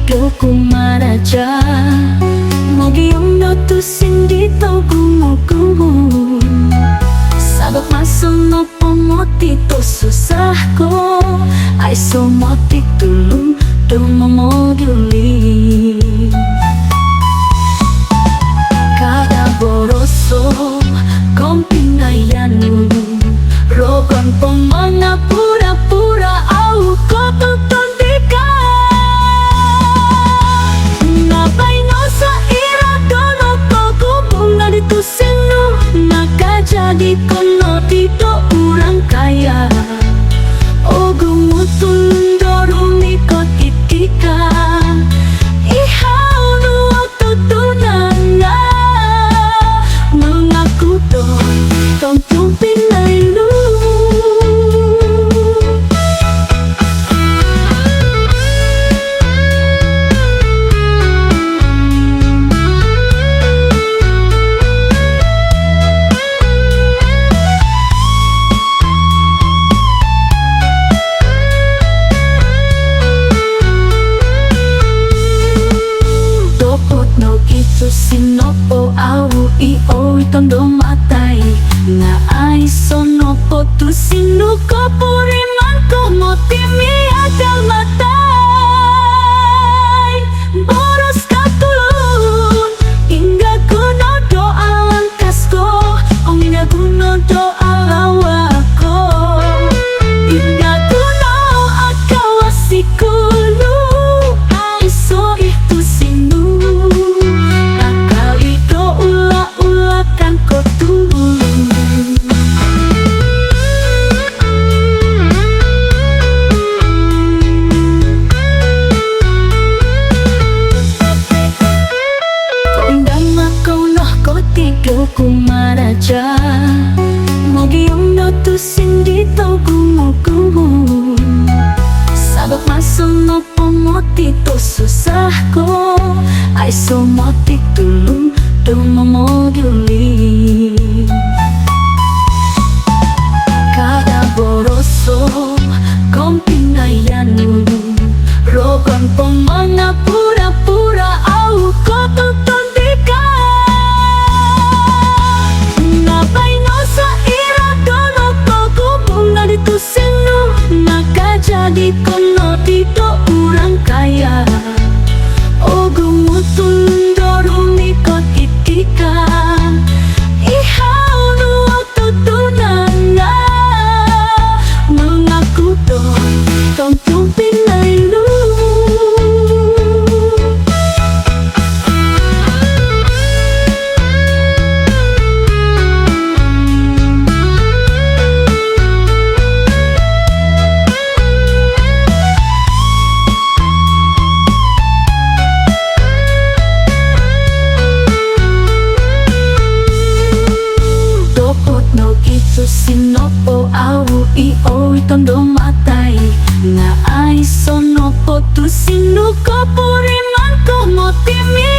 tiga kumaraja Mogiyong no tu sindito gumugumo Sabak masama pomoti to susah ko Ay somotik tulong dumamogili Kada boroso kong pinayanu Rogon pong mga pura-pura au ko tutundika Nabay no sa ira dono ko kubong na dito sino Nakajadi ko no dito urang kaya O gumutulong dorumikot itika Ihaw no tutunan nga Mga kuto tong pinaylo Sinopo awu iyo tondo matay Nga ay sonopo tu sinuko puriman ko motimi adal matay Boros katulun Inga kuno doa langkas ko Ong inga kuno doa lawa ko Inga kuno akawasikulo Ay so itu sinu Kumaraja Mogiyong no tu sindito gumugumo Sabak masama pomoti to susah ko Ay somotik tulong dumamogili Kada boroso kong pinayanu Rogon pong mga pura-pura au ko tutundika Nabay no sa ira dono ko kubong na dito sino Nakajadi ko no dito urang kaya O gumutulong dorumikot itika Ihaw no tutunan nga Mga kuto tong pinaylo Sinopo awu iyo tondo matay Nga ay sonopo tu sinuko puriman ko motimi